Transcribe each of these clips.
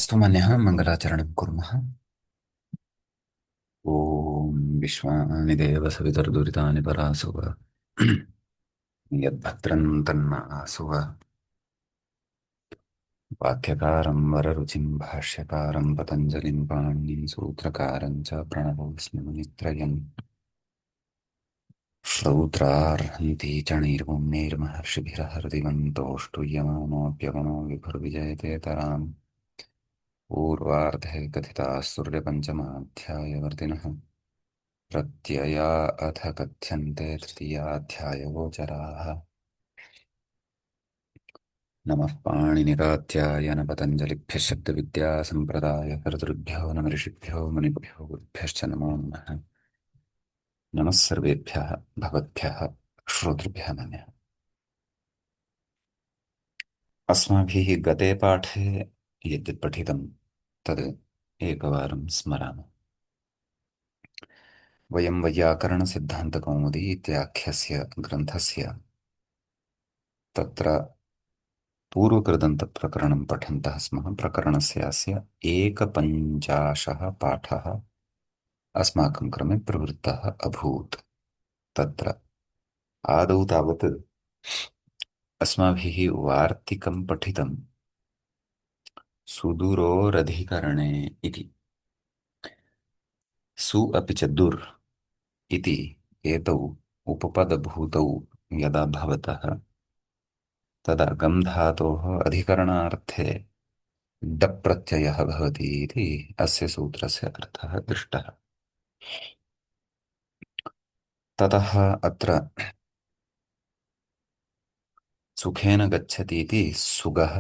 अस्तु मन्यः मङ्गलाचरणं कुर्मः। ॐ विश्वानि देव सवितर्दुरितानि परासुव यद्भद्रं तन्मासुव। वाक्यकारं वररुचिं भाष्यकारं पतञ्जलिं पाणिनिं सूत्रकारं च प्रणतोऽस्मि मुनित्रयम्। श्रौत्रार्हन्ति च नैर्गुणैर्महर्षिभिरहृदिवन्तोऽष्टुयमानोऽप्यगमो विभुर्विजयते तराम्। पूर्वार्धे कथिताः सूर्यपञ्चमाध्यायवर्तिनः प्रत्यया अथ कथ्यन्ते तृतीयाध्यायगोचराः। नमः पाणिनिरात्यायन पतञ्जलिभ्यः शब्दविद्यासम्प्रदायकर्तृभ्यो नमः ऋषिभ्यो मुनिभ्यो गुरुभ्यश्च नमो नमः। नमः सर्वेभ्यः भगवद्भ्यः श्रोतृभ्यः नमः। अस्माभिः गते पाठे यद्यत् पठितं तद् एकवारं स्मरामः। वयं वैयाकरणसिद्धान्तकौमुदी इत्याख्यस्य ग्रन्थस्य तत्र पूर्वकृदन्तप्रकरणं पठन्तः स्मः। प्रकरणस्यास्य एकपञ्चाशः पाठः अस्माकं क्रमे प्रवृत्तः अभूत्। तत्र आदौ तावत् अस्माभिः वार्तिकं पठितं सुदुरोरधिकरणे इति। सु अपि च दुर् इति एतौ उपपदभूतौ यदा भवतः तदा गम् धातोः अधिकरणार्थे डप् प्रत्ययः भवति इति अस्य सूत्रस्य अर्थः दृष्टः। ततः अत्र सुखेन गच्छति इति सुगः,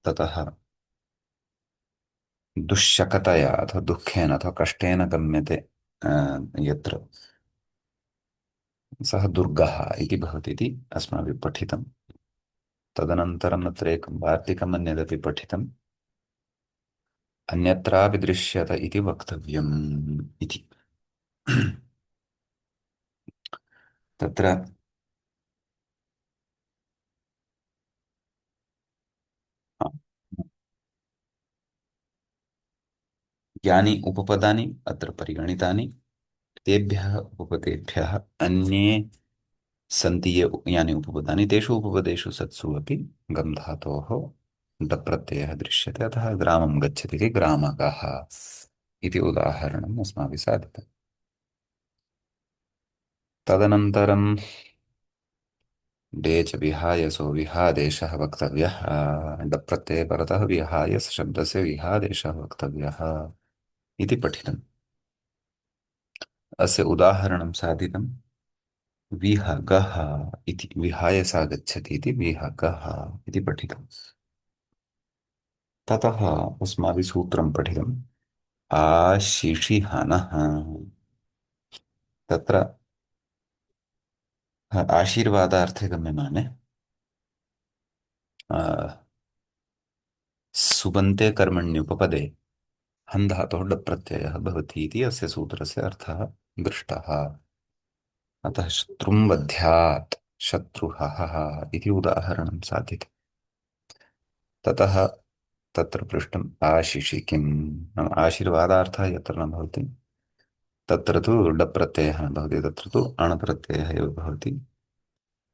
ततः दुश्शकतया अथवा दुःखेन अथवा कष्टेन गम्यते यत्र सः दुर्गः इति भवति इति अस्माभिः पठितं। तदनन्तरम् अत्र एकं वार्तिकम् अन्यदपि पठितम्। अन्यत्रापि दृश्यत इति वक्तव्यम् इति। तत्र यानि उपपदानि अत्र परिगणितानि तेभ्यः उपपदेभ्यः अन्ये सन्ति ये यानि उपपदानि तेषु उपपदेषु सत्सु अपि गम् धातोः डप् प्रत्ययः दृश्यते। अतः ग्रामं गच्छति इति ग्रामकः इति उदाहरणम् अस्माभिः साधितम्। तदनन्तरं डे च विहाय सो विहादेशः वक्तव्यः। डप् प्रत्यये परतः विहाय शब्दस्य विहादेशः वक्तव्यः इति पठितम्। अस्य उदाहरणं साधितं विहगः इति। विहाय सा गच्छति इति विहगः इति पठितम्। ततः अस्माभिः सूत्रं पठितम् आशिषिहनः। तत्र आशीर्वादार्थे गम्यमाने सुबन्ते कर्मण्युपपदे हन् धातोः डप् प्रत्ययः भवति इति अस्य सूत्रस्य अर्थः दृष्टः। अतः शत्रुं वध्यात् शत्रुहः इति उदाहरणं साधितम्। ततः तत्र पृष्टम् आशिषि किं नाम आशीर्वादार्थः यत्र न भवति तत्र तु डप् प्रत्ययः न भवति, तत्र तु अण् प्रत्ययः एव भवति।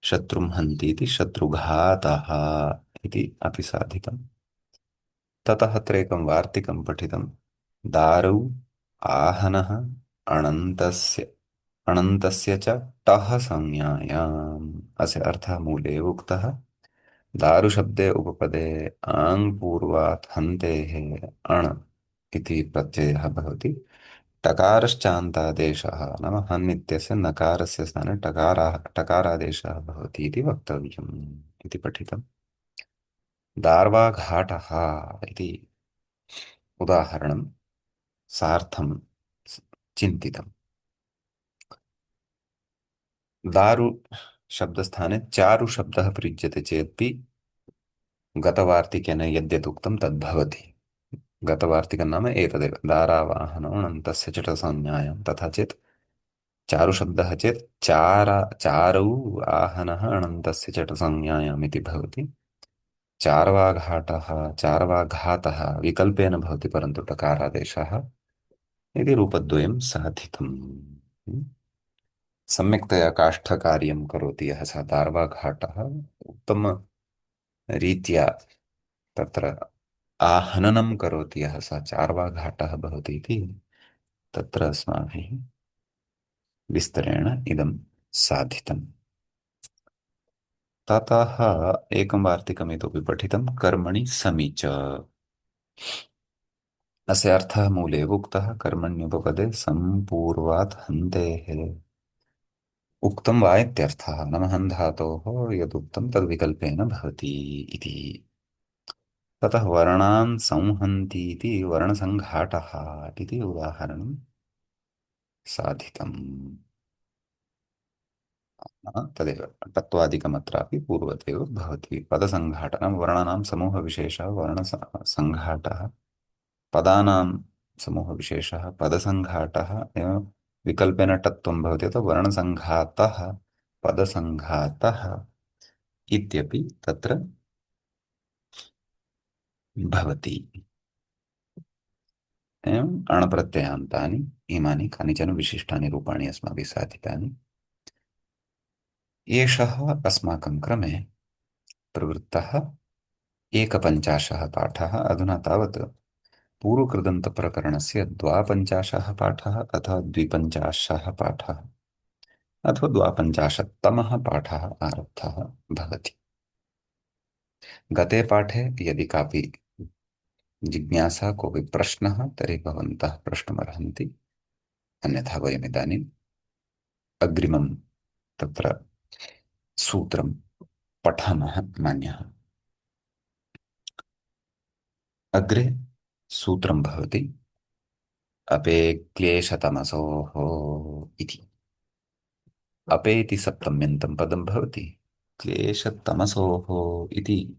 शत्रुं हन्ति इति शत्रुघातः इति अपि साधितम्। ततः अत्र एकं वार्तिकं पठितं दारौ आहनः अनन्तस्य अनन्तस्य च टः संज्ञायाम्। अस्य अर्थः मूले एव उक्तः। दारुशब्दे उपपदे आङ् पूर्वात् हन्तेः अण् इति प्रत्ययः भवति। टकारश्चान्तादेशः नाम हन् इत्यस्य नकारस्य स्थाने टकारादेशः भवति इति वक्तव्यम् इति पठितम्। दार्वाघाटः इति उदाहरणं सार्थं चिन्तितम्। दारु शब्दस्थाने चारु शब्दः प्रयुज्यते चेदपि गतवार्तिकेन यद्यदुक्तं तद्भवति। गतवार्तिकं नाम एतदेव दारावाहनम् अनन्तस्य च संज्ञायां। तथा चेत् चारुशब्दः चेत् चारौ आहनः अनन्तस्य च संज्ञायाम् इति भवति। चार्वाघाटः चार्वाघातः विकल्पेन भवति परन्तु टकारादेशः इति रूपद्वयं साधितम्। सम्यक्तया काष्ठकार्यं करोति यः सः चार्वाघाटः उत्तमरीत्या तत्र आहननं करोति यः सः चार्वाघाटः भवति इति तत्र अस्माभिः विस्तरेण इदं साधितम्। ततः एकं वार्तिकम् इतोपि पठितं कर्मणि समी च। अस्य अर्थः मूले एव उक्तः कर्मण्युपपदे सम्पूर्वात् हन्तेः उक्तं वा इत्यर्थः न महन् धातोः यदुक्तं तद्विकल्पेन भवति इति। ततः वर्णान् संहन्ति इति वर्णसङ्घातः इति उदाहरणं साधितम्। तदेव तत्त्वादिकमत्रापि पूर्वतेव भवति पदसङ्घाटनं वर्णानां समूहविशेषः वर्णसङ्घाटः पदानां समूहविशेषः पदसङ्घाटः एवं विकल्पेन टत्वं भवति अतः वर्णसङ्घातः पदसङ्घातः इत्यपि तत्र भवति। एवम् अणप्रत्ययान्तानि इमानि कानिचन विशिष्टानि रूपाणि अस्माभिः साधितानि। एषः अस्माकं क्रमे प्रवृत्तः एकपञ्चाशः पाठः। अधुना तावत् पूर्वकृदन्तप्रकरणस्य द्वापञ्चाशः पाठः अथवा द्विपञ्चाशः पाठः अथवा द्वापञ्चाशत्तमः पाठः आरब्धः भवति। गते पाठे यदि कापि जिज्ञासा कोऽपि प्रश्नः तर्हि भवन्तः प्रष्टुमर्हन्ति, अन्यथा वयमिदानीम् अग्रिमं तत्र सूत्रं पठामः मान्यः। अग्रे सूत्रं भवति अपेक्लेशतमसोः इति। अपे इति सप्तम्यन्तं पदं भवति। क्लेशतमसोः इति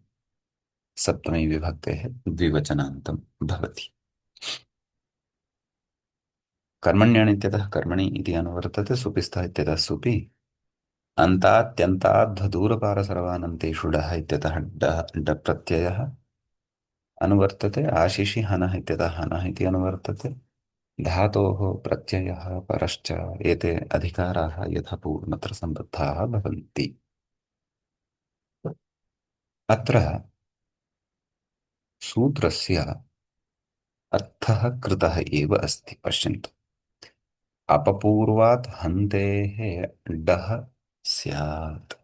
सप्तमी विभक्तेः द्विवचनान्तं भवति। कर्मण्यण् इत्यतः कर्मणि इति अनुवर्तते सुपिस्थः इत्यतः सुपि अन्तात्यन्ताद्धदूरपारसर्वानन्तेषु डः इत्यतः डः प्रत्ययः अनुवर्तते। आशिषि हनः इत्यतः हनः इति अनुवर्तते। धातोः प्रत्ययः परश्च एते अधिकाराः यथा पूर्वमत्र सम्बद्धाः भवन्ति। अत्र सूत्रस्य अर्थः कृतः एव अस्ति। पश्यन्तु, अपपूर्वात् हन्तेः डः स्यात्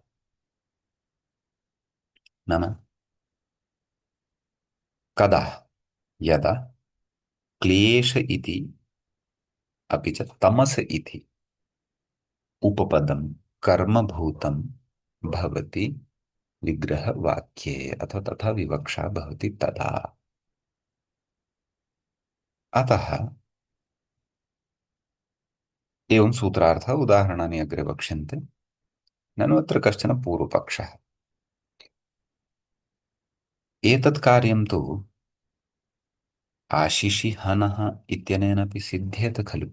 नाम कदा, यदा क्लेश इति अपि च तमस इति उपपदं कर्मभूतं भवति विग्रहवाक्ये अथवा तथा विवक्षा भवति तदा। अतः एवं सूत्रार्थः उदाहरणानि अग्रे वक्ष्यन्ते। ननु अत्र कश्चन पूर्वपक्षः। एतत् कार्यं तु आशिषि हनः इत्यनेनापि सिद्ध्येत खलु।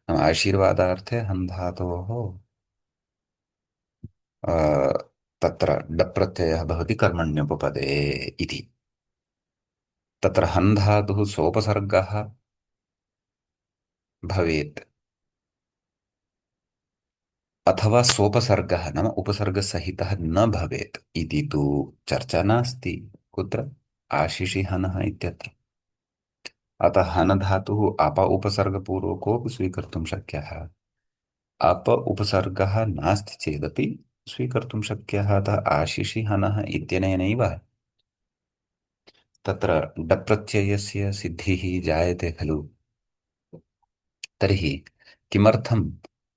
नाम आशीर्वादार्थे हन् धातोः अ, तत्र डप्रत्ययः भवति कर्मण्युपपदे इति। तत्र हन् धातुः सोपसर्गः भवेत् अथवा सोपसर्गः नाम उपसर्गसहितः न भवेत् इति तु चर्चा नास्ति। कुत्र? आशिषि हनः इत्यत्र। अतः हन् धातुः अप उपसर्गपूर्वकोऽपि स्वीकर्तुं शक्यः। अप उपसर्गः नास्ति चेदपि स्वीकर्तुं शक्यः। अतः आशिषि हनः इत्यनेनैव तत्र डप्रत्ययस्य सिद्धिः जायते खलु। तर्हि किमर्थम्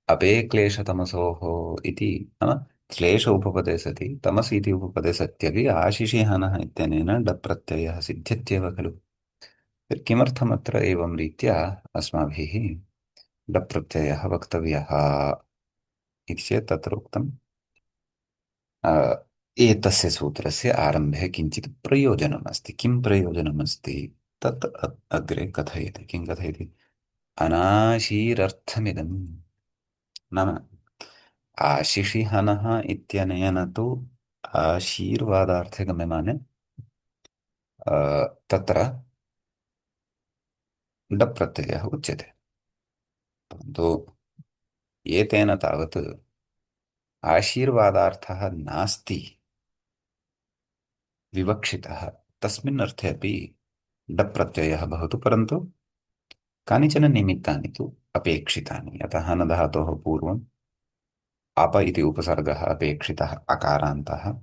अपे क्लेशतमसोः इति नाम क्लेश उपपदे सति तमस् इति उपपदे सत्यपि आशिषि हनः इत्यनेन डप्रत्ययः सिद्ध्यत्येव खलु। तर्हि किमर्थम् अत्र एवं रीत्या अस्माभिः डप्रत्ययः वक्तव्यः इति चेत् तत्र उक्तम् अ, एतस्य सूत्रस्य आरम्भे किञ्चित् प्रयोजनमस्ति। किं प्रयोजनमस्ति तत् अग्रे कथयति। किं कथयति? अनाशीरर्थमिदम् नाम आशिषि हनः इत्यनेन तु आशीर्वादार्थे गम्यमाने तत्र डप् प्रत्ययः उच्यते। परन्तु एतेन तावत् आशीर्वादार्थः नास्ति विवक्षितः, तस्मिन् अर्थे अपि डप् प्रत्ययः भवतु, परन्तु कानिचन निमित्तानि तु अपेक्षितानि। अतः न धातोः पूर्वम् अप इति उपसर्गः अपेक्षितः अकारान्तः।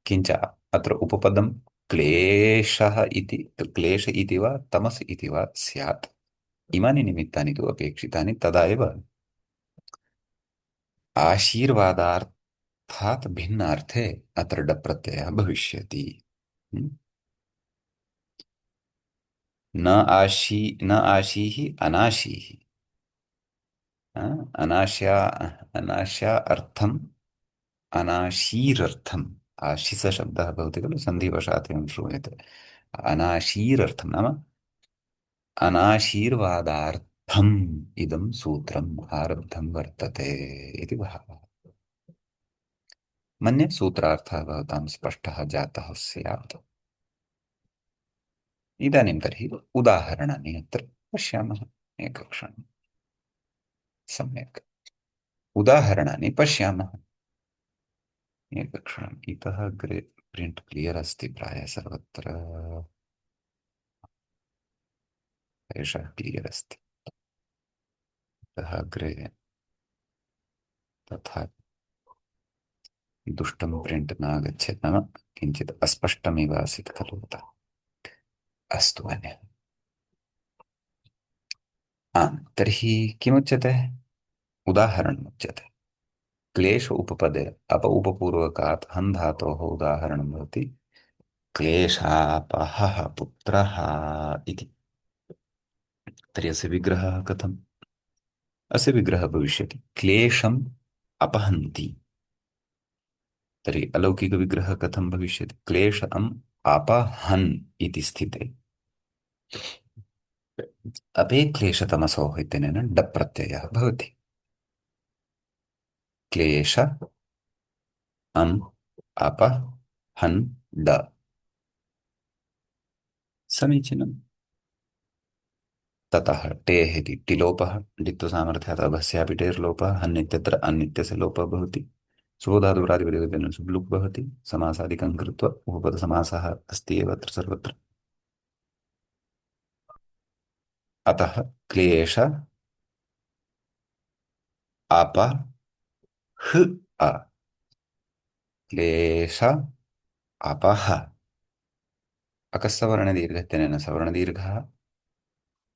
किञ्च अत्र उपपदं क्लेशः इति, क्लेश इति वा तमस् इति वा स्यात्। इमानि निमित्तानि तु अपेक्षितानि, तदा एव आशीर्वादार्थात् भिन्नार्थे अत्र डप् प्रत्ययः भविष्यति। हम्म? न आशीः अनाशीः। आ, अनाश्या अनाश्या अर्थम् अनाशीरर्थम्। आशिषशब्दः भवति खलु, सन्धिवशात् एवं श्रूयते। अनाशीरर्थं नाम अनाशीर्वादार्थम् इदं सूत्रम् आरब्धं वर्तते इति भावः। मन्ये सूत्रार्थः भवतां स्पष्टः जातः स्यात्। इदानीं तर्हि उदाहरणानि अत्र पश्यामः। एकक्षणम्। सम्यक्। उदाहरणानि पश्यामः। एकक्षणम्। इतः अग्रे प्रिण्ट् क्लियर् अस्ति प्रायः सर्वत्र। एषः क्लियर् अस्ति। इतः अग्रे तथा दुष्टं प्रिण्ट् नागच्छेत्, नाम किञ्चित् अस्पष्टमिव आसीत् खलु अतः। अस्तु अन्य। आम्, तर्हि किमुच्यते? उदाहरणमुच्यते। क्लेश उपपदे अप उपपूर्वकात् हन् धातोः उदाहरणं भवति क्लेशापहः पुत्रः इति। तर्हि अस्य विग्रहः कथम्? अस्य विग्रहः भविष्यति क्लेशम् अपहन्ति। तर्हि अलौकिकविग्रहः कथं भविष्यति? क्लेशम् अपहन् इति स्थिते अपे क्लेशतमसोः इत्यनेन डप् प्रत्ययः भवति। क्लेश अम् अप हन् ड। समीचीनम्। ततः टेः इति टिलोपः, डित्वसामर्थ्यात् अभस्यापि टेर्लोपः, हन्नित्यत्र अन्नित्यस्य लोपः भवति। सुबोधातुरादिपदयोजनं सुब्लुक् भवति। समासादिकं कृत्वा उपपदसमासः अस्ति एव अत्र सर्वत्र। अतः क्लेश अप ह अ, क्लेश अपः। अकस्सवर्णदीर्घत्वेन सवर्णदीर्घः।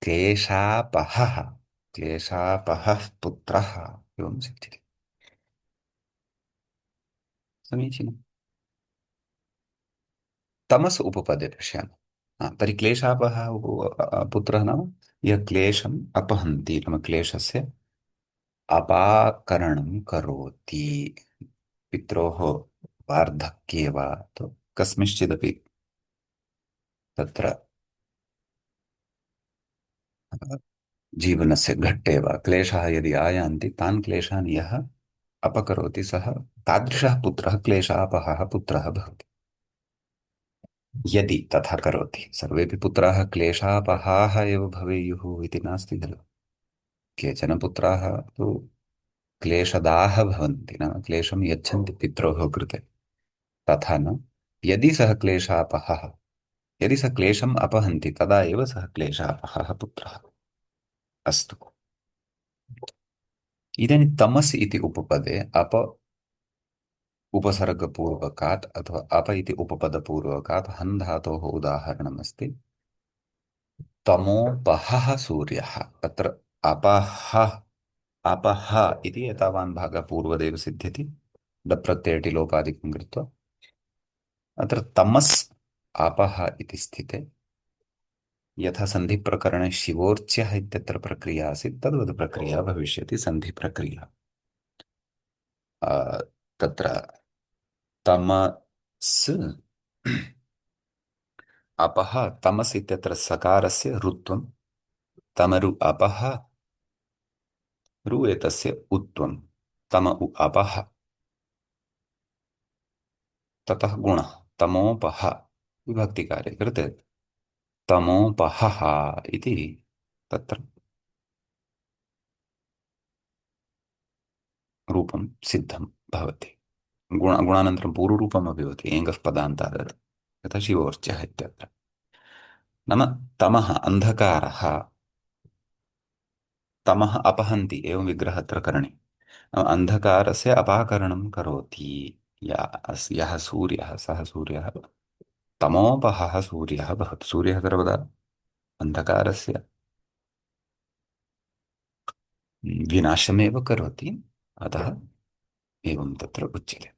क्लेशापहः, क्लेशापहः पुत्रः एवं सिद्ध्यति। समीचीनम्। तमस् उपपदे पश्यामः। तर्हि क्लेशापहः पुत्रः नाम यः क्लेशम् अपहन्ति, नाम क्लेशस्य अपाकरणं करोति। पित्रोः वार्धक्ये वा अथवा कस्मिंश्चिदपि तत्र जीवनस्य घट्टे वा क्लेशाः यदि आयान्ति, तान् क्लेशान् यः अपकरोति सः तादृशः पुत्रः क्लेशापहः पुत्रः भवति। यदि तथा करोति, सर्वेपि पुत्राः क्लेशापहाः एव भवेयुः इति नास्ति खलु। केचन पुत्राः तु क्लेशदाः भवन्ति, नाम क्लेशं यच्छन्ति पित्रोः कृते। तथा न, यदि सः क्लेशापहः, यदि सः क्लेशम् अपहन्ति, तदा एव सः क्लेशापहः पुत्रः। अस्तु। इदानीं तमस् इति उपपदे अप उपसर्गपूर्वकात् अथवा अप इति उपपदपूर्वकात् हन् धातोः उदाहरणमस्ति तमोपहः सूर्यः। अत्र अपः अपः इति एतावान् भागः पूर्वदेव सिद्ध्यति डप्रत्ययटिलोपादिकं कृत्वा। अत्र तमस् आपः इति स्थिते यथा सन्धिप्रकरणे शिवोर्च्यः इत्यत्र प्रक्रिया आसीत्, तद्वत् प्रक्रिया भविष्यति सन्धिप्रक्रिया। तत्र तमस् अपः, तमस् इत्यत्र सकारस्य रुत्वं, तमरु अपः, रु एतस्य उत्वं, तम उ अपः। ततः गुणः तमोपः विभक्तिकारे कृते तमोपहः इति तत्र रूपं सिद्धं भवति। गुणानन्तरं पूर्वरूपमपि भवति एङ्गः पदान्तात् यथा शिवोर्चः इत्यत्र। नाम तमः अन्धकारः तमः अपहन्ति एवं विग्रहः अत्र करणीयः। नाम अन्धकारस्य अपाकरणं करोति यः सूर्यः सः सूर्यः तमोपहः सूर्यः भवति। सूर्यः सर्वदा अन्धकारस्य विनाशमेव करोति, अतः एवं तत्र उच्यते।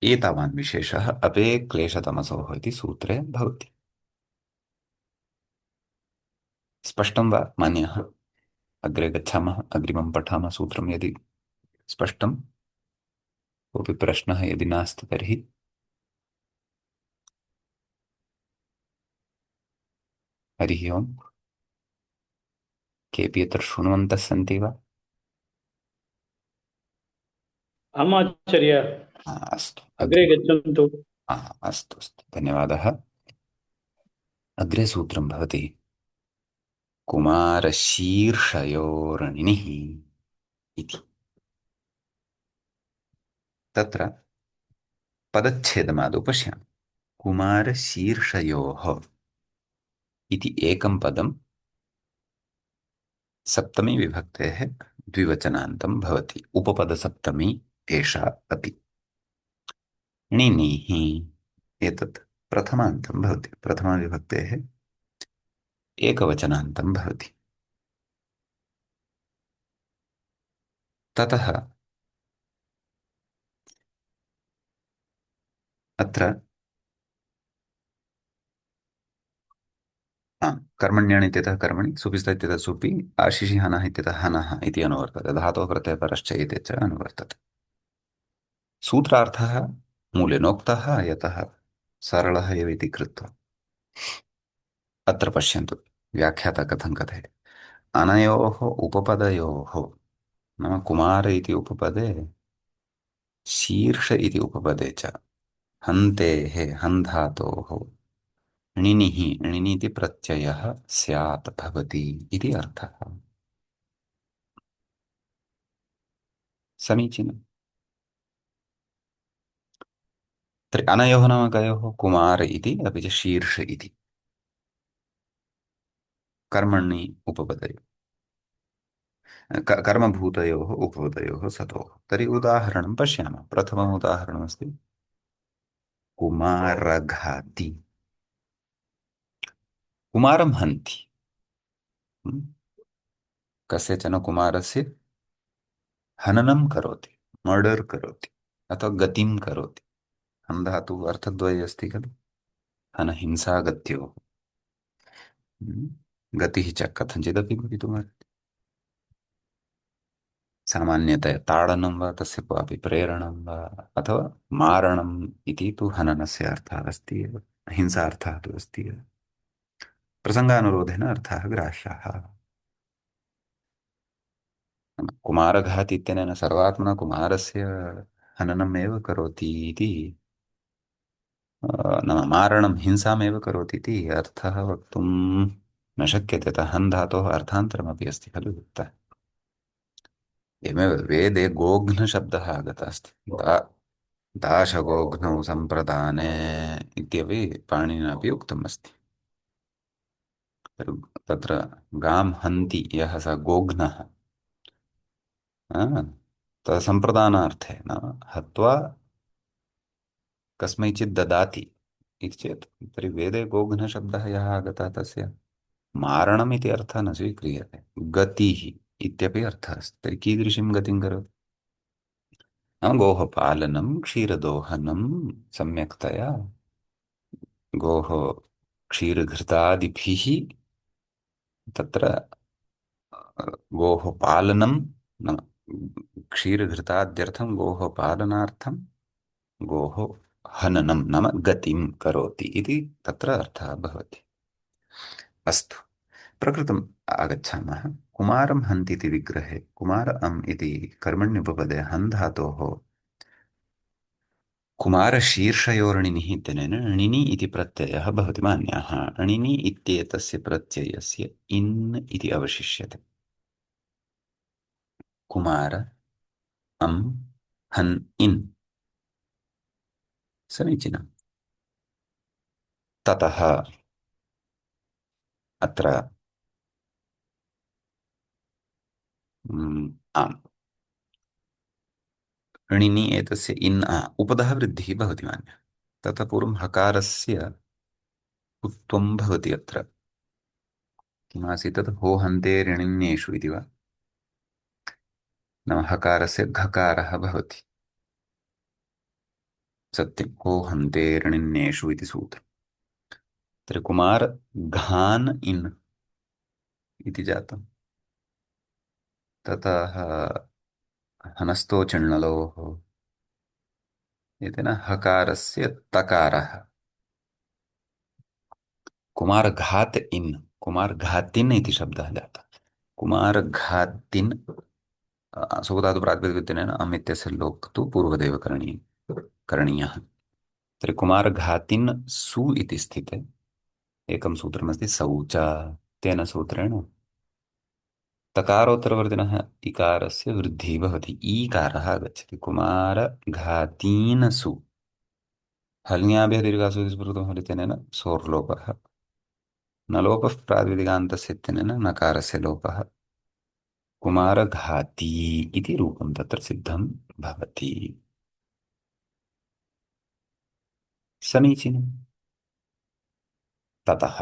एतावान् विशेषः अपे क्लेशतमसोः इति सूत्रे भवति। स्पष्टं वा मान्यः? अग्रे गच्छामः, अग्रिमं पठामः सूत्रं यदि स्पष्टं। कोऽपि प्रश्नः यदि नास्ति तर्हि हरिः ओम्। केऽपि अत्र शृण्वन्तः सन्ति वा? आचार्य अस्तु अग्रे गच्छन्तु। अस्तु अस्तु, धन्यवादः। अग्रे सूत्रं भवति कुमारशीर्षयोरणिनिः इति। तत्र पदच्छेदमादौ पश्यामः। कुमारशीर्षयोः इति एकं पदं सप्तमी विभक्तेः द्विवचनान्तं भवति। उपपदसप्तमी एषा अपि। णिनिः एतत् प्रथमान्तं भवति। प्रथमाविभक्तेः एकवचनान्तं भवति। ततः अत्र कर्मण्यण् इत्यतः कर्मणि, सुपिस्त इत्यतः सुपि, आशिषि हनः इत्यतः हनः इति अनुवर्तते। धातोः प्रत्ययः परश्च इति च अनुवर्तते। सूत्रार्थः मूलेनोक्तः, यतः सरलः एव इति कृत्वा। अत्र पश्यन्तु व्याख्याता कथं कथयति। अनयोः उपपदयोः, नाम कुमार इति उपपदे, शीर्ष इति उपपदे च हन्तेः हन् धातोः णिनिः णिनिति प्रत्ययः स्यात् भवति इति अर्थः। समीचीनम्। तर्हि अनयोः नाम कयोः? कुमार इति अपि च शीर्ष इति कर्मणि उपपदयोः, कर्मभूतयोः उपपदयोः सतोः। तर्हि उदाहरणं पश्यामः। प्रथमम् उदाहरणमस्ति कुमारघाती। कुमारं हन्ति, hm? कस्यचन कुमारस्य हननं करोति, मर्डर् करोति अथवा गतिं करोति। हन् धातुः अर्थद्वये अस्ति खलु। हन हिंसा गत्योः, गतिः च कथञ्चिदपि भवितुमर्हति। सामान्यतया ताडनं वा तस्य क्वापि प्रेरणं वा अथवा मारणम् इति तु हननस्य अर्थः अस्ति एव, हिंसार्थः तु अस्ति एव। प्रसङ्गानुरोधेन अर्थः ग्राह्यः। कुमारघात इत्यनेन सर्वात्मना कुमारस्य हननम् एव करोति इति, नाम मारणं हिंसामेव करोति इति अर्थः वक्तुं न शक्यते। यतः हन् धातोः अर्थान्तरमपि अस्ति खलु युक्तः। एवमेव वेदे गोघ्नशब्दः आगतः अस्ति। दाशगोघ्नौ सम्प्रदाने इत्यपि पाणिनिना अपि उक्तम् अस्ति। तत्र गां हन्ति यः स गोघ्नः, सम्प्रदानार्थे नाम हत्वा कस्मैचित् ददाति इति चेत्, तर्हि वेदे गोघ्नशब्दः यः आगतः तस्य मारणम् इति अर्थः न स्वीक्रियते। गतिः इत्यपि अर्थः अस्ति। तर्हि कीदृशीं गतिं करोति? नाम गोः पालनं, क्षीरदोहनं सम्यक्तया, गोः क्षीरघृतादिभिः तत्र गोः पालनं, नाम क्षीरघृताद्यर्थं गोः पालनार्थं गोः हननं नाम गतिं करोति इति तत्र अर्थः भवति। अस्तु, प्रकृतम् आगच्छामः। कुमारं हन्ति इति विग्रहे कुमार अम् इति कर्मण्युपपदे हन् धातोः कुमारशीर्षयोर्णिनिः इत्यनेन णिनि इति प्रत्ययः भवति मान्यः। णिनि इत्येतस्य प्रत्ययस्य इन् इति अवशिष्यते। कुमार अम् हन् इन्। समीचीनम्। ततः अत्र आम् णिनि एतस्य इन् उपधः वृद्धिः भवति मान्यः। ततः पूर्वं हकारस्य उत्वं भवति अत्र। किमासीत् तत् हो हन्ते ऋणिन्येषु इति वा। नाम हकारस्य घकारः भवति। सत्यं हो हन्ते ऋणिन्येषु इति सूत्रम्। तर्हि कुमार घान् इन् इति जातम्। ततः हनस्तो चिण्णलोः एतेन हकारस्य तकारः कुमार घात इन् कुमार घातिन् इति शब्दः जातः। कुमार घातिन् सुबधातु प्रातिपदिकेन अम् इत्यस्य लोक् तु पूर्वदेव करणीयः। तर्हि कुमार घातिन् सु इति स्थिते एकं सूत्रमस्ति शौच। तेन सूत्रेण तकारोत्तरवर्तिनः इकारस्य वृद्धिः भवति। ईकारः आगच्छति। कुमार घातीन् सु हल्ङ्याभ्यः दीर्घासु स्फुरितो हलितेन सोर्लोपः न लोपः प्रातिपदिकान्तस्य इत्यनेन नकारस्य लोपः कुमारघाती इति रूपं तत्र सिद्धं भवति। समीचीनम्। ततः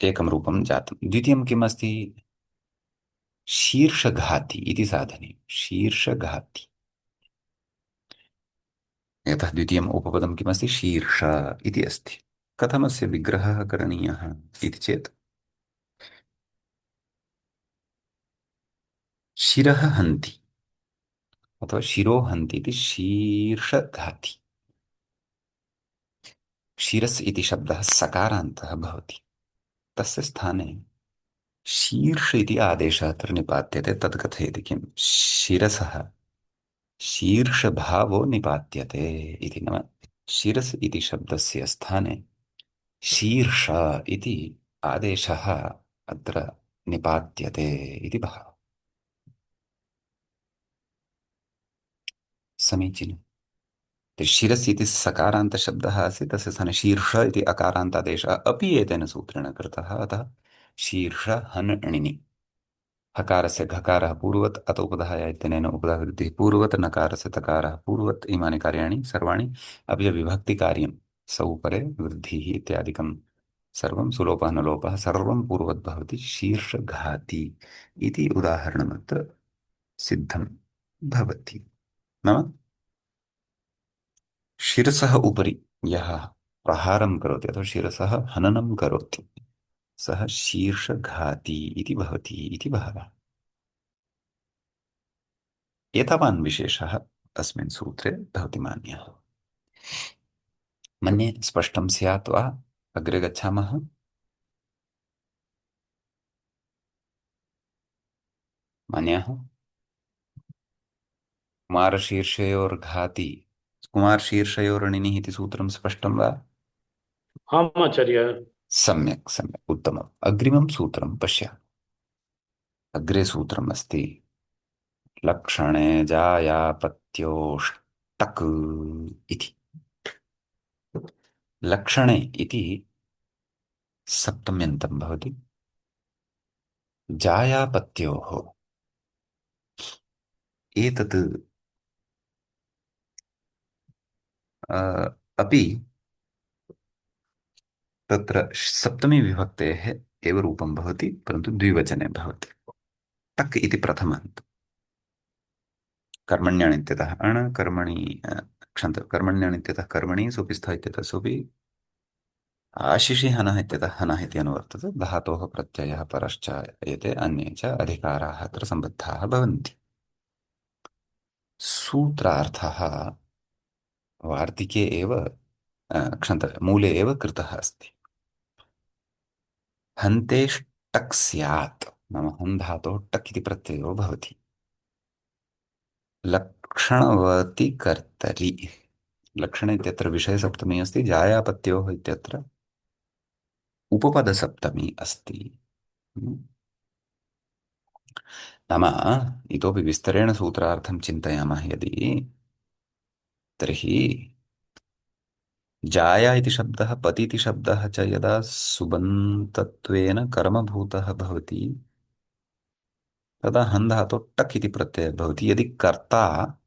एकं रूपं जातं। द्वितीयं किम् अस्ति? शीर्षघाती इति साधने शीर्षघाती। यतः द्वितीयम् उपपदं किमस्ति? शीर्ष इति अस्ति। कथमस्य विग्रहः करणीयः इति चेत् शिरः हन्ति अथवा शिरो हन्ति इति शीर्षघाती। शिरस् इति शब्दः सकारान्तः भवति। तस्य स्थाने शीर्ष इति आदेशः अत्र निपात्यते। तत् कथयति किं? शिरसः शीर्षभावो निपात्यते इति। नाम शिरस् इति शब्दस्य स्थाने शीर्ष इति आदेशः अत्र निपात्यते इति भावः। समीचीनम्। शिरस् इति सकारान्तशब्दः आसीत्। तस्य स्थाने शीर्ष इति अकारान्तादेशः अपि एतेन सूत्रेण कृतः। अतः शीर्ष हन् णिनि। हकारस्य घकारः पूर्वत् अत उपधाय इत्यनेन उपधावृद्धिः पूर्वत् नकारस्य तकारः पूर्वत् इमानि कार्याणि सर्वाणि अपि विभक्तिकार्यं सौ परे वृद्धिः इत्यादिकं सर्वं सुलोपः न लोपः सर्वं पूर्वत् भवति। शीर्षघाती इति उदाहरणमत्र सिद्धं भवति। नाम शिरसः उपरि यः प्रहारं करोति अथवा शिरसः हननं करोति सः शीर्षघाती इति भवति इति भावः। एतावान् विशेषः अस्मिन् सूत्रे भवति मान्यः। मन्ये स्पष्टं स्यात् वा? अग्रे गच्छामः। मान्याः कुमारशीर्षयोर्घाति कुमारशीर्षयोर्णिनिः इति सूत्रं स्पष्टं वा? आम् आचार्य। सम्यक् सम्यक् उत्तमम्। अग्रिमं सूत्रं पश्यामः। अग्रे सूत्रम् अस्ति लक्षणे जायापत्योष्टक् इति। लक्षणे इति सप्तम्यन्तं भवति। जायापत्योः एतत् अपि तत्र सप्तमी विभक्तेः एव रूपं भवति परन्तु द्विवचने भवति। टक् इति प्रथमान्त कर्मण्यनित्यतः अण कर्मणि कर्मण्यनित्यतः कर्मणि सुपि स्थ इत्यतः सुपि आशिषि हनः इत्यतः हनः इति अनुवर्तते। धातोः प्रत्ययः परश्च एते अन्ये च अधिकाराः अत्र सम्बद्धाः भवन्ति। सूत्रार्थः वार्तिके एव मूले एव कृतः अस्ति। हन्तेष्टक् स्यात् नाम हन् धातोः टक् इति प्रत्ययो भवति। लक्षणवती कर्तरि। लक्षणे इत्यत्र विषयसप्तमी अस्ति, जायापत्योः इत्यत्र उपपदसप्तमी अस्ति। हम्म। नाम इतोपि विस्तरेण सूत्रार्थं चिन्तयामः यदि, तर्हि जाया इति शब्दः पति इति शब्दः च यदा सुबन्तत्वेन कर्मभूतः भवति, तदा हन् धातोः टक् इति प्रत्ययः भवति। यदि कर्ता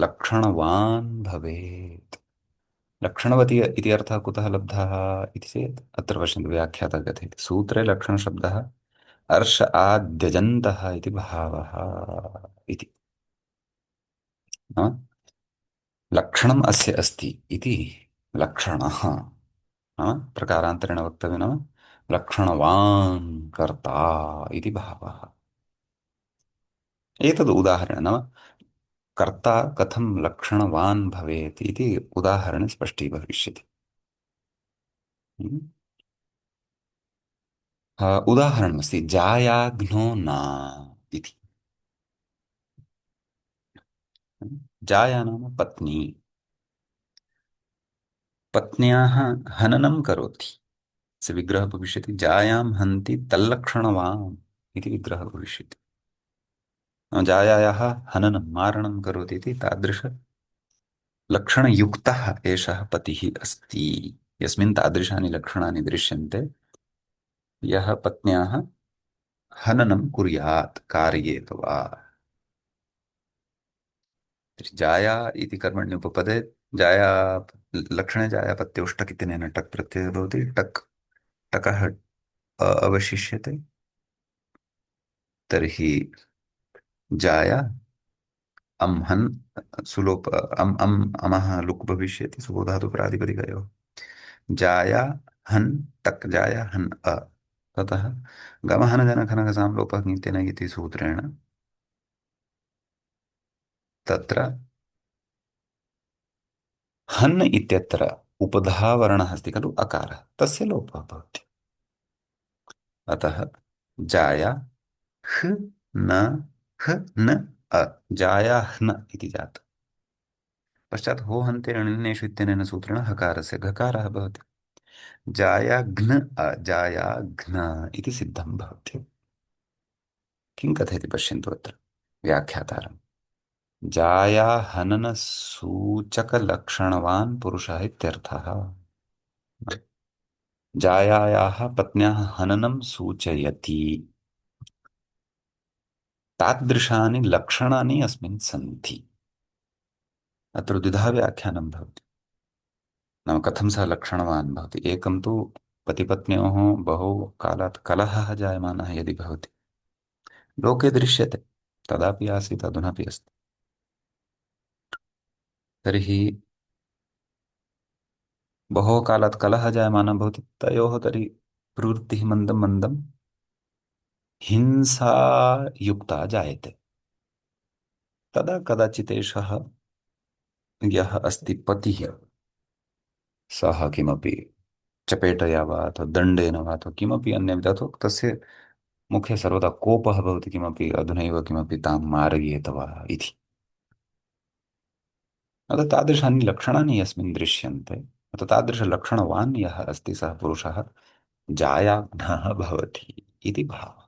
लक्षणवान् भवेत्। लक्षणवती इति अर्थः कुतः लब्धः इति चेत् अत्र पश्यन्तु, व्याख्याता कथयति सूत्रे लक्षणशब्दः अर्ष आद्यजन्तः इति भावः इति। नाम लक्षणम् अस्य अस्ति इति लक्षणः, नाम प्रकारान्तरेण वक्तव्यं नाम लक्षणवान् कर्ता इति भावः। एतद् उदाहरणं, नाम कर्ता कथं लक्षणवान् भवेत् इति उदाहरणे स्पष्टीभविष्यति। हम्म। उदाहरणमस्ति जायाघ्नो न इति। जाया नाम पत्नी, पत्न्याः हननं करोति, स विग्रहः भविष्यति। जायां हन्ति तल्लक्षणवान् इति विग्रहः भविष्यति। जायायाः हननं मारणं करोति इति तादृशलक्षणयुक्तः एषः पतिः अस्ति, यस्मिन् तादृशानि लक्षणानि दृश्यन्ते, यः पत्न्याः हननं कुर्यात् कार्येत वा। जाया इति कर्मण्युपपदे जाया लक्षणे जायापत्योष्टक् इत्यनेन टक् प्रत्ययः भवति। टक् टकः अवशिष्यते, तर्हि जाया अम्हन् सुलोप अमः लुक् भविष्यति सुबोधातु प्रातिपदिकयोः। जाया हन् टक् जाया हन् ततः गमहन जनखनकसां लोपः ङितेन इति सूत्रेण तत्र हन् इत्यत्र उपधावर्णः अस्ति खलु अकारः, तस्य लोपः भवति। अतः जाया ह न ह न अ जाया हन इति जातः। पश्चात् हो हन्ते णिन्नेषु इत्यनेन सूत्रेण हकारस्य घकारः भवति। जाया घ्न जाया घ्न इति सिद्धं भवति। किं कथयति पश्यन्तु अत्र व्याख्यातारम्। जाया हनन सूचकलक्षणवान् पुरुषः इत्यर्थः। जायायाः पत्न्याः हननं सूचयति, तादृशानि लक्षणानि अस्मिन् सन्ति। अत्र द्विधा व्याख्यानं भवति। नाम कथं सः लक्षणवान् भवति। एकं तु पतिपत्न्योः बहु कालात् कलहः जायमानः यदि भवति, लोके दृश्यते, तदापि आसीत् अधुनापि अस्ति, तर्हि बहु कालात् कलहः जायमानः भवति तयोः, तर्हि प्रवृत्तिः मन्दं मन्दं हिंसायुक्ता जायते। तदा कदाचित् एषः यः अस्ति पतिः, सः किमपि चपेटया वा अथवा दण्डेन वा अथवा किमपि अन्यविध, अथवा तस्य मुखे सर्वदा कोपः भवति, किमपि अधुनैव किमपि तां मारयेत वा इति। अतः तादृशानि लक्षणानि यस्मिन् दृश्यन्ते, अतः तादृशलक्षणवान् यः अस्ति सः पुरुषः जायाघ्नः भवति इति भावः।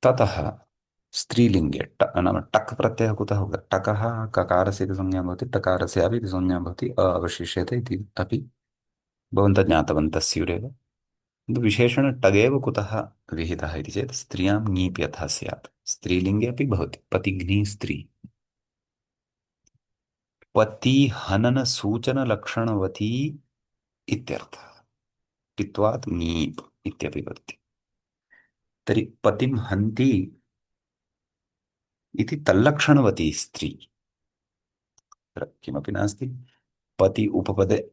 ततः स्त्रीलिङ्गे नाम टक् प्रत्ययः कुतः भवति? टकः ककारस्य इति संज्ञा भवति, टकारस्यापि इति संज्ञा भवति, अवशिष्यते इति अपि भवन्तः ज्ञातवन्तः स्युरेव। किन्तु विशेषण टगेव कुतः विहितः इति चेत् स्त्रियां ङीप् यथा स्यात्, स्त्रीलिङ्गे अपि भवति पतिघ्नी स्त्री। पतिहननसूचनलक्षणवती इत्यर्थः, पित्वात् ङीप् इत्यपि भवति। तर्हि पतिं हन्ति इति तल्लक्षणवती स्त्री, तत्र किमपि नास्ति। पति उपपदे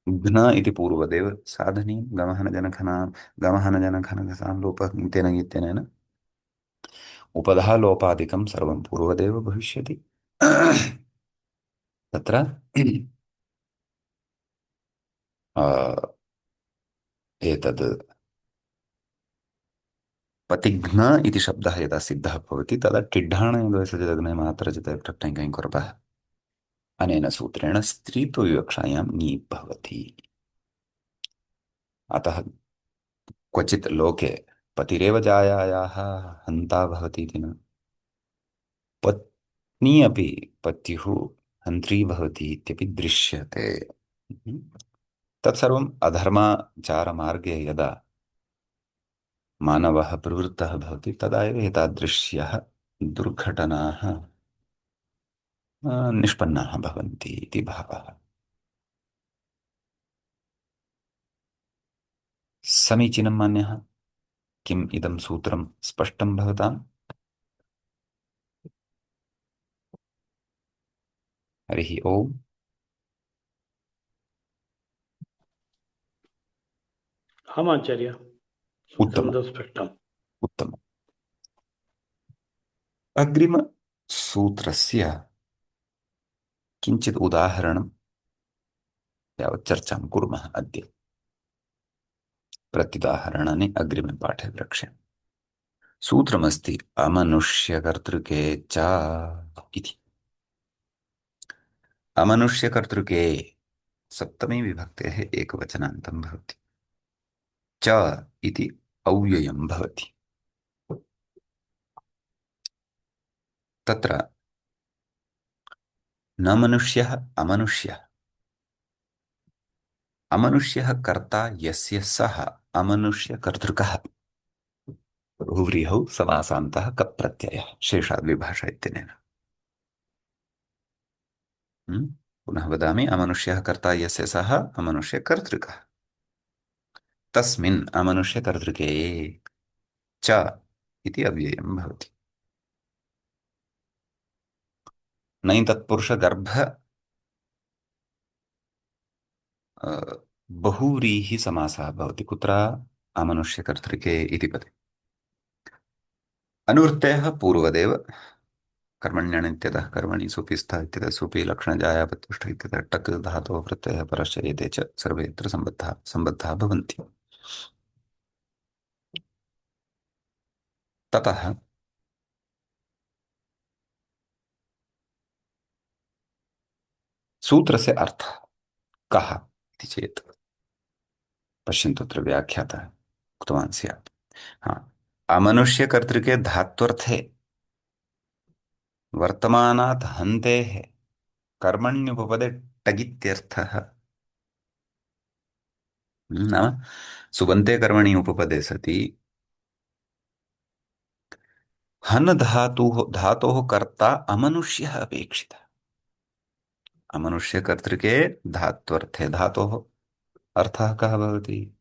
घ्न इति पूर्वदेव साधनीयं, गमहनजनखनकसां लोपः तेन इत्यनेन उपधा लोपादिकं सर्वं पूर्वदेव भविष्यति। तत्र एतद् पतिघ्न इति शब्दः यदा सिद्धः भवति तदा टिड्ढाणे द्वयसजलग्ने मातरजते प्रत्यङ्गं कं कुर्मः। अनेन सूत्रेण स्त्रीत्वविवक्षायां ङी भवति। अतः क्वचित् लोके पतिरेव जायायाः हन्ता भवति इति न, पत्नी अपि पत्युः हन्त्री भवति इत्यपि दृश्यते। तत्सर्वम् अधर्माचारमार्गे यदा मानवः प्रवृत्तः भवति तदा एव एतादृश्यः दुर्घटनाः निष्पन्नाः भवन्ति इति भावः। समीचीनं मान्यः। किम् इदं सूत्रं स्पष्टं भवताम्? हरिः ओम्। आम् आचार्य, उत्तमम् सूत्रं स्पष्टम्। उत्तमम्। अग्रिमसूत्रस्य किञ्चित् उदाहरणं यावत् चर्चां कुर्मः अद्य। प्रत्युदाहरणानि अग्रिमे पाठे द्रक्ष्यामः। सूत्रमस्ति अमनुष्यकर्तृके च इति। अमनुष्यकर्तृके सप्तमी विभक्तेः एकवचनान्तं भवति। च इति अव्ययं भवति। तत्र न मनुष्यः अमनुष्यः। अमनुष्यः कर्ता यस्य सः अमनुष्यकर्तृकः। बहुव्रीहौ समासान्तः कप् प्रत्ययः शेषाद् विभाषा इत्यनेन। पुनः वदामि, अमनुष्यः कर्ता यस्य सः अमनुष्यकर्तृकः। तस्मिन् अमनुष्यकर्तृके च इति अव्ययं भवति। नहि तत्पुरुषगर्भ बहुव्रीहि समासः भवति कुत्र? अमनुष्यकर्तृके इति पदे। अनुवृत्तयः पूर्वदेव कर्मण्यनित्यतः कर्मणि सुपि स्तः इत्यतः सुपि लक्षणजाया प्रत्युष्ठ इत्यतः टक् धातोः प्रत्ययः परश्च एते च सर्वे यत्र सम्बद्धाः भवन्ति। ततः सूत्रस्य अर्थः कः इति चेत् पश्यन्तु, अत्र व्याख्यातः उक्तवान् स्यात्। हाँ, अमनुष्यकर्तृके धात्वर्थे वर्तमानात् हन्तेः कर्मण्युपपदे टगित्यर्थः। नाम सुबन्ते कर्मणि उपपदे सति हन धातोः कर्ता अमनुष्यः अपेक्षितः। अमनुष्यकर्तृके धात्वर्थे धातोः अर्थः कः भवति?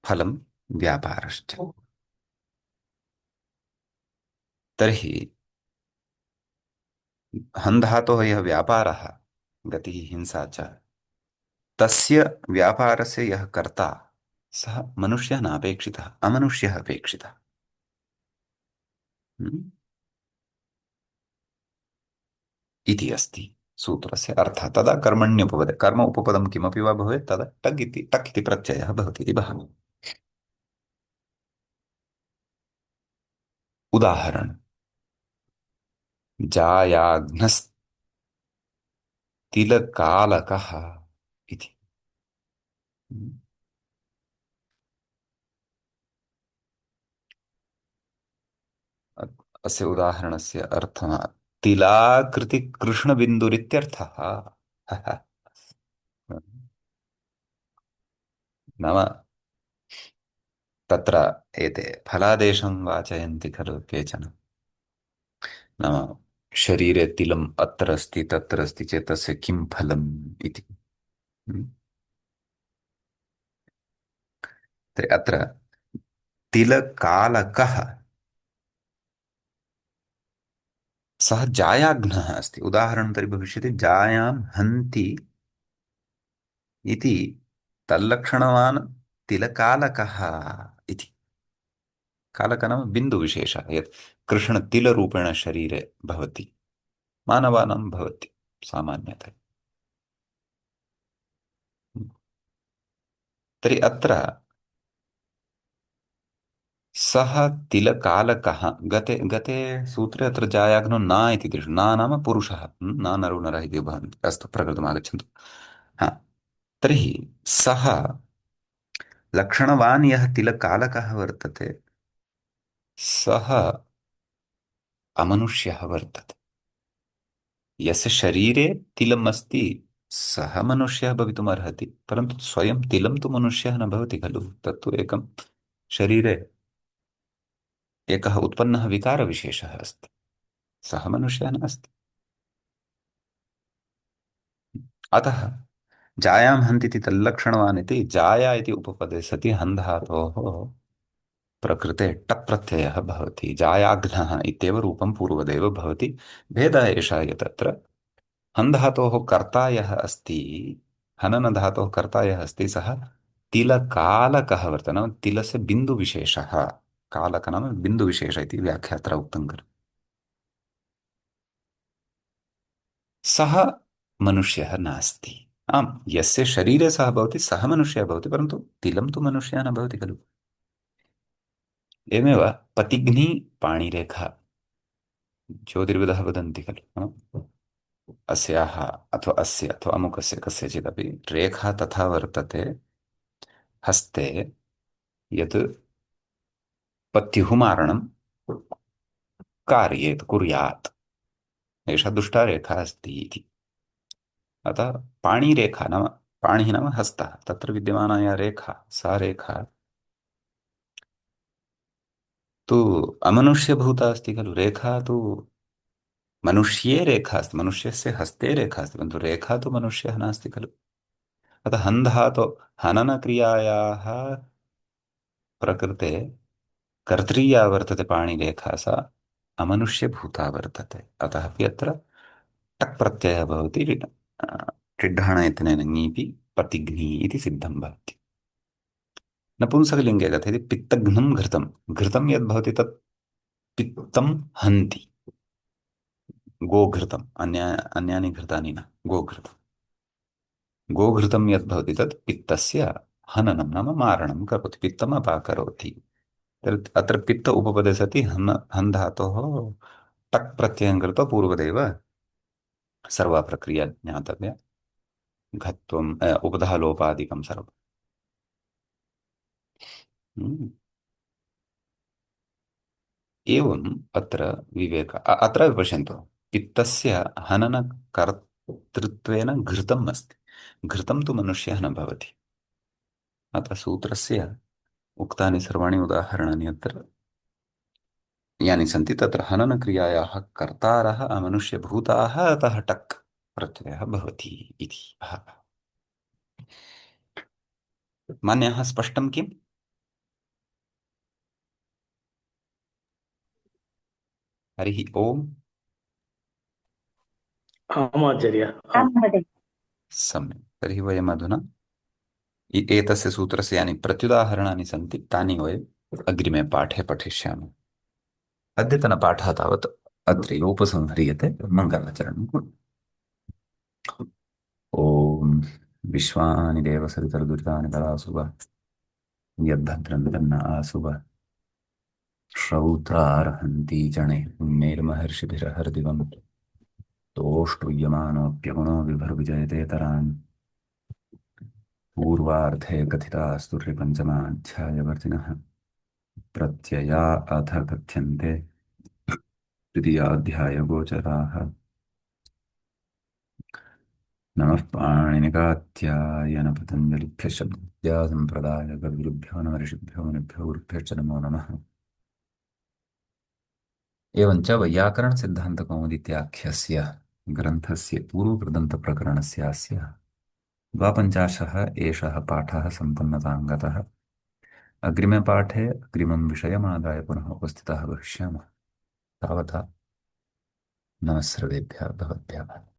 फलं व्यापारश्च। तर्हि हन् धातोः यः व्यापारः, गतिः हिंसा च, तस्य व्यापारस्य यः कर्ता सः मनुष्यः नापेक्षितः, अमनुष्यः अपेक्षितः। हम्म? इति अस्ति सूत्रस्य अर्थः। तदा कर्मण्युपपदे, कर्म उपपदं किमपि वा भवेत्, तदा टक् इति प्रत्ययः भवति इति भावः। उदाहरण, जायाघ्नस्तिलकालकः इति। हम्म? अस्य उदाहरणस्य अर्थः तिलाकृति कृष्णबिन्दुरित्यर्थः। नाम तत्र एते फलादेशं वाचयन्ति खलु केचन। नाम शरीरे तिलम् अत्र अस्ति तत्र अस्ति चेत् तस्य किं फलम् इति। हम्म? तर्हि अत्र तिलकालकः सः जायाघ्नः अस्ति। उदाहरणं तर्हि भविष्यति, जायां हन्ति इति तल्लक्षणवान् तिलकालकः इति। कालकः नाम बिन्दुविशेषः यत् कृष्णतिलरूपेण शरीरे भवति, मानवानां भवति सामान्यतया। तर्हि अत्र सः तिलकालकः गते गते सूत्रे अत्र जायाग्नो न इति दृश् न नाम पुरुषः न नरो नरः इति भवन्ति अस्तु प्रकृतम् आगच्छन्तु हा तर्हि सः लक्षणवान् यः तिलकालकः वर्तते सः अमनुष्यः वर्तते यस्य शरीरे तिलम् अस्ति सः मनुष्यः भवितुम् अर्हति परन्तु स्वयं तिलं तु मनुष्यः न भवति खलु तत्तु एकं शरीरे एकः उत्पन्नः विकारविशेषः अस्ति सः मनुष्यः नास्ति अतः जायां हन्ति इति तल्लक्षणवान् इति जाया इति उपपदे सति हन् धातोः प्रकृते टप् प्रत्ययः भवति जायाघ्नः इत्येव रूपं पूर्वदेव भवति भेदः एषः यत् अत्र हन् धातोः कर्ता यः अस्ति हनन धातोः कर्ता यः अस्ति सः तिलकालकः वर्तते नाम तिलस्य बिन्दुविशेषः कालक नाम बिन्दुविशेष इति व्याख्यात्रा उक्तं खलु सः मनुष्यः नास्ति आम् यस्य शरीरे सः भवति सः मनुष्यः भवति परन्तु तिलं तु मनुष्यः न भवति खलु एवमेव पतिघ्नी पाणिरेखा ज्योतिर्विदः वदन्ति खलु अस्याः अथवा अस्य अथवा अमुकस्य कस्यचिदपि रेखा तथा वर्तते हस्ते यत् पत्युः मारणं कार्येत कुर्यात् एषा दुष्टा रेखा अस्ति इति अतः पाणिरेखा नाम पाणिः नाम हस्तः तत्र विद्यमाना या रेखा सा रेखा तु अमनुष्यभूता अस्ति खलु रेखा तु मनुष्ये रेखा अस्ति मनुष्यस्य हस्ते रेखा अस्ति परन्तु रेखा तु मनुष्यः नास्ति खलु अतः हन् धातो हननक्रियायाः प्रकृते कर्त्री या वर्तते पाणिरेखा सा अमनुष्यभूता वर्तते अतः अपि अत्र टक् प्रत्ययः भवति टिड्ढण इत्यनेन ङीति प्रतिघ्नी इति सिद्धं भवति नपुंसकलिङ्गे कथयति पित्तघ्नं घृतं घृतं यद् भवति तत् पित्तं हन्ति गोघृतम् अन्यानि घृतानि न गोघृतं गोघृतं यद् भवति तत् पित्तस्य हननं नाम मारणं करोति पित्तम् अपाकरोति अत्र पित्त उपपदे सति हन् धातोः टक् प्रत्ययं कृत्वा पूर्वदेव सर्वा प्रक्रिया ज्ञातव्या घत्वम् उपधः लोपादिकं सर्वम् हम्म। एवम् अत्र अत्र पश्यन्तु पित्तस्य हननकर्तृत्वेन घृतम् अस्ति घृतं तु मनुष्यः न भवति अतः सूत्रस्य उक्तानि सर्वाणि उदाहरणानि अत्र यानि सन्ति तत्र हननक्रियायाः कर्तारः अमनुष्यभूताः अतः टक् प्रत्ययः भवति इति मान्यः स्पष्टं किम् हरिः ओम् आम् आचार्य आम् सम्यक् तर्हि वयम् अधुना एतस्य सूत्रस्य यानि प्रत्युदाहरणानि सन्ति तानि वयम् अग्रिमे पाठे पठिष्यामः अद्यतनपाठः तावत् अत्रैव उपसंह्रियते मङ्गलाचरणं ॐ विश्वानि देवसरितर्दुरितानि तरासु वा यद्भद्रं तन्न आसु वा श्रौत्रार्हन्ति जने पुण्यैर्महर्षिभिरहर्दिवम् तोष्टुयमानोऽप्यगुणो विभर्विजयतेतरान् पूर्वार्धे कथितास्तुर्यपञ्चमाध्यायवर्तिनः प्रत्यया अथ कथ्यन्ते तृतीयाध्यायगोचराः नमः पाणिनिकात्यायन पतञ्जलिभ्यः शब्दसम्प्रदायकविरुभ्यो नमः ऋषिभ्यो मुनिभ्यो गुरुभ्यश्च नमो नमः एवञ्च वैयाकरणसिद्धान्तकौमुदीत्याख्यस्य ग्रन्थस्य पूर्वकृदन्तप्रकरणस्यास्य द्वापञ्चाशः एषः पाठः सम्पन्नतां गतः अग्रिमे पाठे अग्रिमं विषयमादाय पुनः उपस्थितः भविष्यामः तावता नमः सर्वेभ्यः भवद्भ्यः